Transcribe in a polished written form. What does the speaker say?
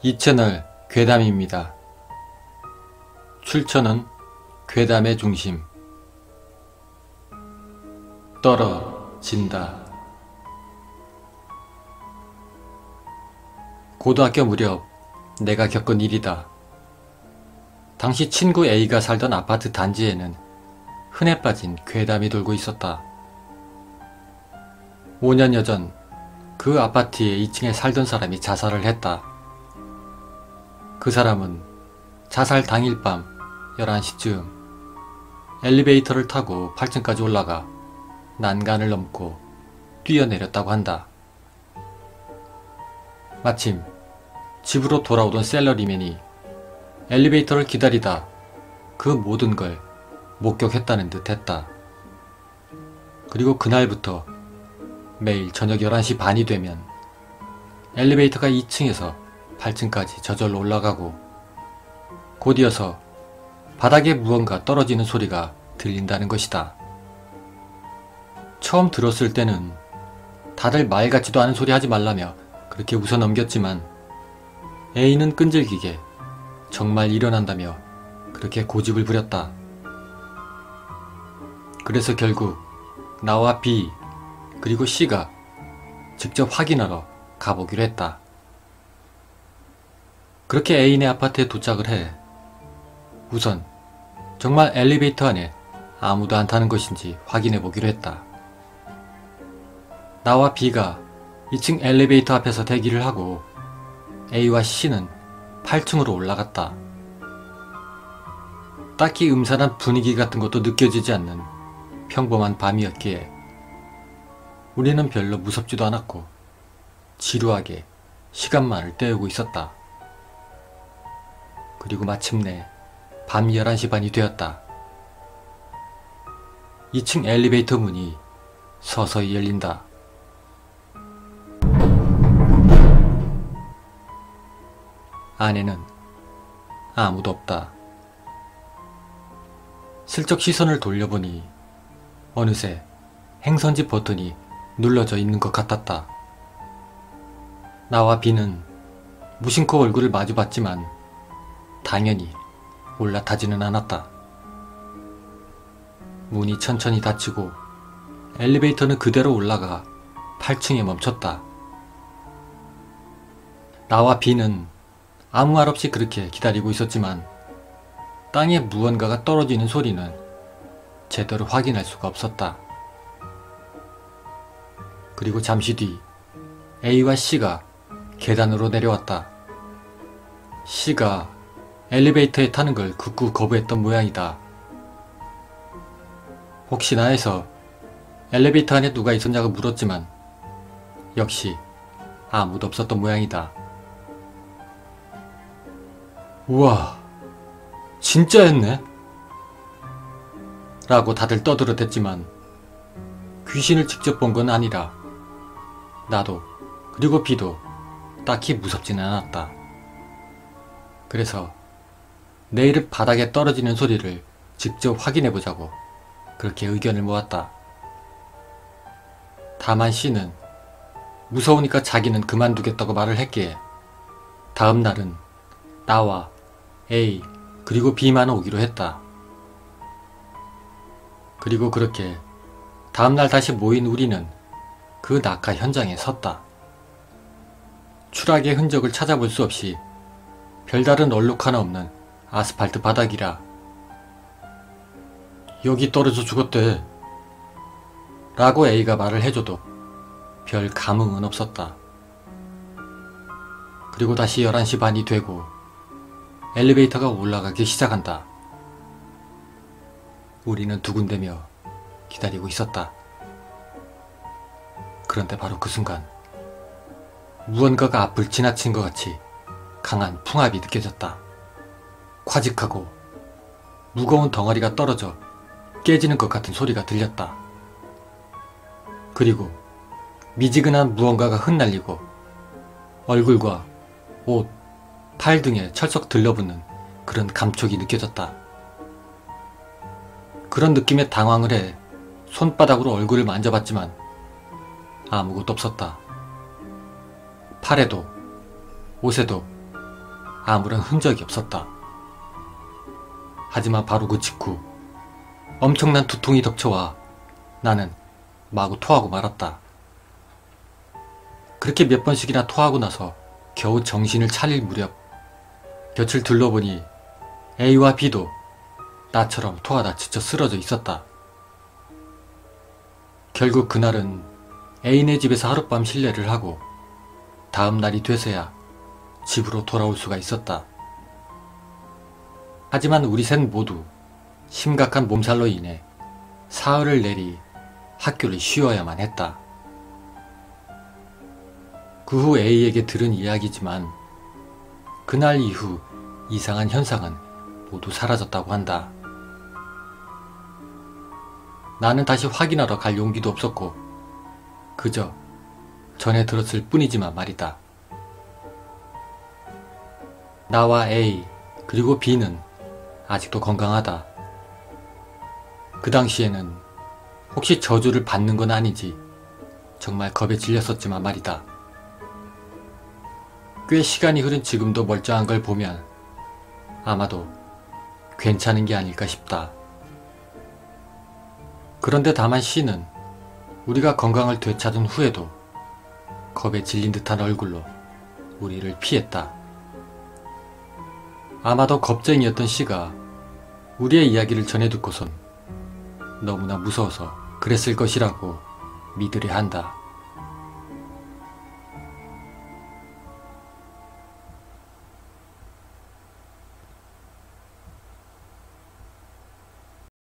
이채널 괴담입니다. 출처는 괴담의 중심. 떨어진다. 고등학교 무렵 내가 겪은 일이다. 당시 친구 A가 살던 아파트 단지에는 흔해 빠진 괴담이 돌고 있었다. 5년여 전 그 아파트의 2층에 살던 사람이 자살을 했다. 그 사람은 자살 당일 밤 11시쯤 엘리베이터를 타고 8층까지 올라가 난간을 넘고 뛰어내렸다고 한다. 마침 집으로 돌아오던 셀러리맨이 엘리베이터를 기다리다 그 모든 걸 목격했다는 듯 했다. 그리고 그날부터 매일 저녁 11시 반이 되면 엘리베이터가 2층에서 8층까지 저절로 올라가고 곧이어서 바닥에 무언가 떨어지는 소리가 들린다는 것이다. 처음 들었을 때는 다들 말 같지도 않은 소리 하지 말라며 그렇게 웃어 넘겼지만 A는 끈질기게 정말 일어난다며 그렇게 고집을 부렸다. 그래서 결국 나와 B 그리고 C가 직접 확인하러 가보기로 했다. 그렇게 A네 아파트에 도착을 해 우선 정말 엘리베이터 안에 아무도 안 타는 것인지 확인해 보기로 했다. 나와 B가 2층 엘리베이터 앞에서 대기를 하고 A와 C는 8층으로 올라갔다. 딱히 음산한 분위기 같은 것도 느껴지지 않는 평범한 밤이었기에 우리는 별로 무섭지도 않았고 지루하게 시간만을 때우고 있었다. 그리고 마침내 밤 11시 반이 되었다. 2층 엘리베이터 문이 서서히 열린다. 안에는 아무도 없다. 슬쩍 시선을 돌려보니 어느새 행선지 버튼이 눌러져 있는 것 같았다. 나와 B는 무심코 얼굴을 마주봤지만 당연히 올라타지는 않았다. 문이 천천히 닫히고 엘리베이터는 그대로 올라가 8층에 멈췄다. 나와 B는 아무 말 없이 그렇게 기다리고 있었지만 땅에 무언가가 떨어지는 소리는 제대로 확인할 수가 없었다. 그리고 잠시 뒤 A와 C가 계단으로 내려왔다. C가 엘리베이터에 타는 걸 극구 거부했던 모양이다. 혹시나 해서 엘리베이터 안에 누가 있었냐고 물었지만 역시 아무도 없었던 모양이다. 우와, 진짜였네? 라고 다들 떠들어댔지만 귀신을 직접 본 건 아니라 나도 그리고 B도 딱히 무섭지는 않았다. 그래서 내일은 바닥에 떨어지는 소리를 직접 확인해보자고 그렇게 의견을 모았다. 다만 C는 무서우니까 자기는 그만두겠다고 말을 했기에 다음 날은 나와 A 그리고 B만 오기로 했다. 그리고 그렇게 다음날 다시 모인 우리는 그 낙하 현장에 섰다. 추락의 흔적을 찾아볼 수 없이 별다른 얼룩 하나 없는 아스팔트 바닥이라 여기 떨어져 죽었대 라고 A가 말을 해줘도 별 감흥은 없었다. 그리고 다시 11시 반이 되고 엘리베이터가 올라가기 시작한다. 우리는 두근대며 기다리고 있었다. 그런데 바로 그 순간 무언가가 앞을 지나친 것 같이 강한 풍압이 느껴졌다. 콰직하고 무거운 덩어리가 떨어져 깨지는 것 같은 소리가 들렸다. 그리고 미지근한 무언가가 흩날리고 얼굴과 옷, 팔 등에 철썩 들러붙는 그런 감촉이 느껴졌다. 그런 느낌에 당황을 해 손바닥으로 얼굴을 만져봤지만 아무것도 없었다. 팔에도 옷에도 아무런 흔적이 없었다. 하지만 바로 그 직후 엄청난 두통이 덮쳐와 나는 마구 토하고 말았다. 그렇게 몇 번씩이나 토하고 나서 겨우 정신을 차릴 무렵 곁을 둘러보니 A와 B도 나처럼 토하다 지쳐 쓰러져 있었다. 결국 그날은 A네 집에서 하룻밤 실례를 하고 다음 날이 돼서야 집으로 돌아올 수가 있었다. 하지만 우리 셋 모두 심각한 몸살로 인해 사흘을 내리 학교를 쉬어야만 했다. 그 후 A에게 들은 이야기지만 그날 이후 이상한 현상은 모두 사라졌다고 한다. 나는 다시 확인하러 갈 용기도 없었고 그저 전해 들었을 뿐이지만 말이다. 나와 A 그리고 B는 아직도 건강하다. 그 당시에는 혹시 저주를 받는 건 아니지 정말 겁에 질렸었지만 말이다. 꽤 시간이 흐른 지금도 멀쩡한 걸 보면 아마도 괜찮은 게 아닐까 싶다. 그런데 다만 C는 우리가 건강을 되찾은 후에도 겁에 질린 듯한 얼굴로 우리를 피했다. 아마도 겁쟁이였던 C가 우리의 이야기를 전해 듣고선 너무나 무서워서 그랬을 것이라고 믿으려 한다.